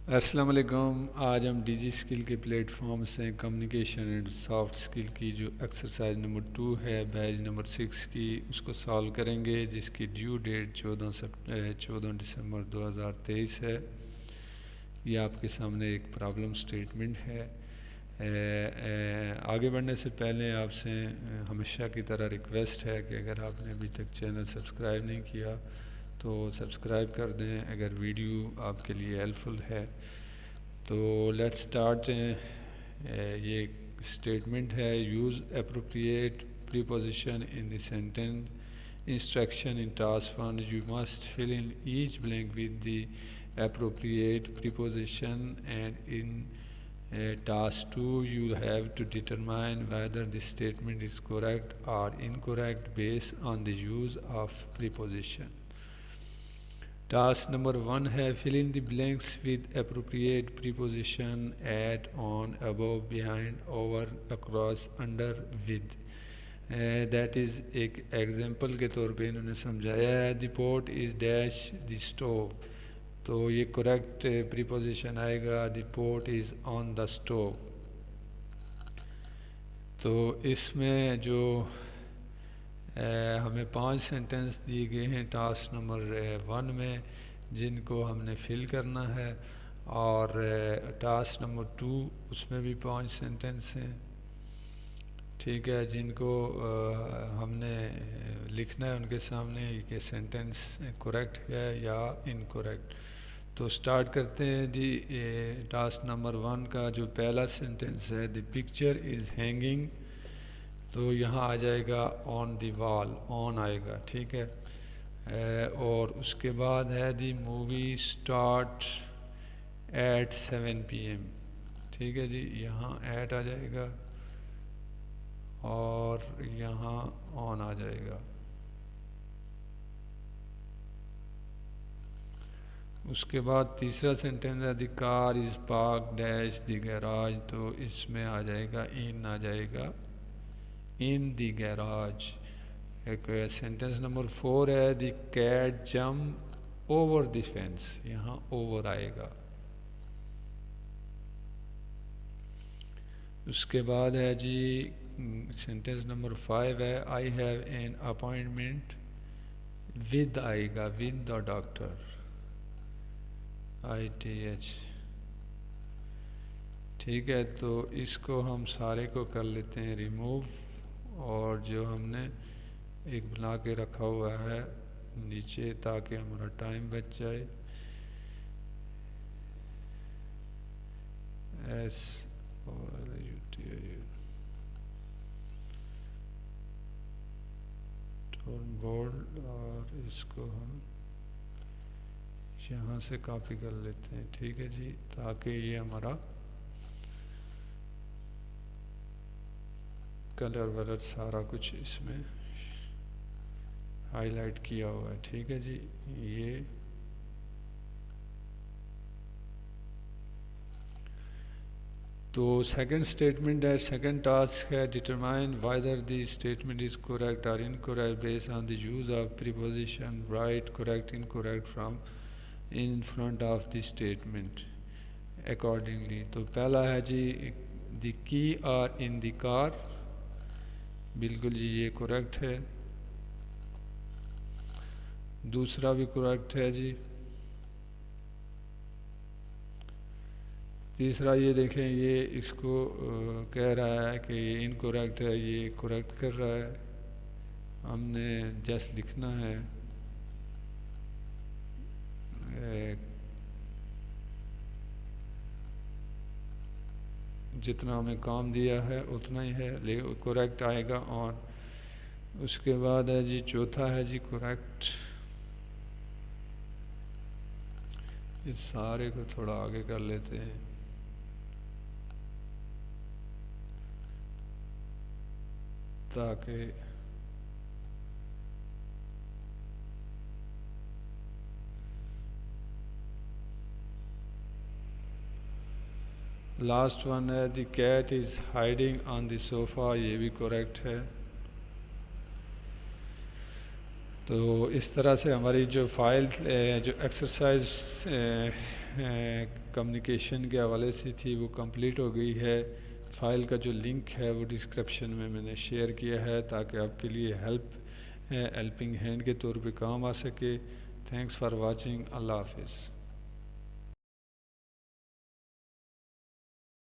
अस्सलाम वालेकुम। आज हम डिजी स्किल के प्लेटफॉर्म से कम्युनिकेशन एंड सॉफ्ट स्किल की जो एक्सरसाइज नंबर 2 है बैच नंबर 6 की उसको सॉल्व करेंगे, जिसकी ड्यू डेट 14 दिसंबर 2023 है। ये आपके सामने एक प्रॉब्लम स्टेटमेंट है। आगे बढ़ने से पहले आपसे हमेशा की तरह रिक्वेस्ट है कि अगर आपने अभी तक चैनल सब्सक्राइब नहीं किया तो सब्सक्राइब कर दें अगर वीडियो आपके लिए हेल्पफुल है। तो लेट्स स्टार्ट। ये स्टेटमेंट है, use appropriate preposition in the sentence instruction in task 1 you must fill in each blank with the appropriate preposition, and in task 2 you have to determine whether the statement is correct or incorrect based on the use of preposition. Task number 1 है, fill in the blanks with appropriate preposition at, on, above, behind, over, across, under, with. That is एक example के तौर पे इन्होंने समझाया है। The pot is dash the stove, तो ये करेक्ट प्रीपोजिशन आएगा, the pot is on the stove. तो इसमें जो हमें 5 सेंटेंस दिए गए हैं टास्क नंबर 1 में, जिनको हमने फिल करना है, और टास्क नंबर 2 उसमें भी 5 सेंटेंस हैं, ठीक है, जिनको हमने लिखना है उनके सामने कि सेंटेंस करेक्ट है या इनकरेक्ट। तो स्टार्ट करते हैं दी टास्क नंबर 1 का। जो पहला सेंटेंस है, द पिक्चर इज़ हैंगिंग, तो यहाँ आ जाएगा ऑन द वॉल, ऑन आएगा, ठीक है। और उसके बाद है दी मूवी स्टार्ट एट 7 PM, ठीक है जी, यहाँ एट आ जाएगा और यहाँ ऑन आ जाएगा। उसके बाद तीसरा सेंटेंस है, the car is park dash the garage, तो इसमें आ जाएगा इन, आ जाएगा इन द गैराज। एक सेंटेंस नंबर 4 है, the cat jump over the fence, यहाँ ओवर आएगा। उसके बाद है जी सेंटेंस नंबर 5 है, I have an appointment with, आएगा विद द डॉक्टर, ITH, ठीक है। तो इसको हम सारे को कर लेते हैं रिमूव, और जो हमने एक बना के रखा हुआ है नीचे ताकि हमारा टाइम बच जाए, बोल्ड, और इसको हम यहाँ से कॉपी कर लेते हैं, ठीक है जी, ताकि ये हमारा कलर वलर सारा कुछ इसमें हाईलाइट किया हुआ है, ठीक है जी। ये तो सेकंड स्टेटमेंट है, सेकंड टास्क है, determine whether the statement is correct और incorrect based on the use of preposition, write correct incorrect from in front of the statement accordingly. तो पहला है जी, the key are in the car, बिल्कुल जी ये correct है। दूसरा भी करेक्ट है जी। तीसरा ये देखें, ये इसको कह रहा है कि ये इनकरेक्ट है, ये करेक्ट कर रहा है, हमने जस्ट लिखना है जितना हमें काम दिया है उतना ही है, लेकिन करेक्ट आएगा ऑन। उसके बाद है जी चौथा है जी करेक्ट। इस सारे को थोड़ा आगे कर लेते हैं, ताकि लास्ट वन है, the cat is hiding on the sofa, ये भी करेक्ट है। तो इस तरह से हमारी जो फ़ाइल जो एक्सरसाइज कम्युनिकेशन के हवाले से थी वो कंप्लीट हो गई है। फ़ाइल का जो लिंक है वो डिस्क्रिप्शन में मैंने शेयर किया है ताकि आपके लिए हेल्पिंग हैंड के तौर पे काम आ सके। Thanks for watching. अल्लाह हाफिज़।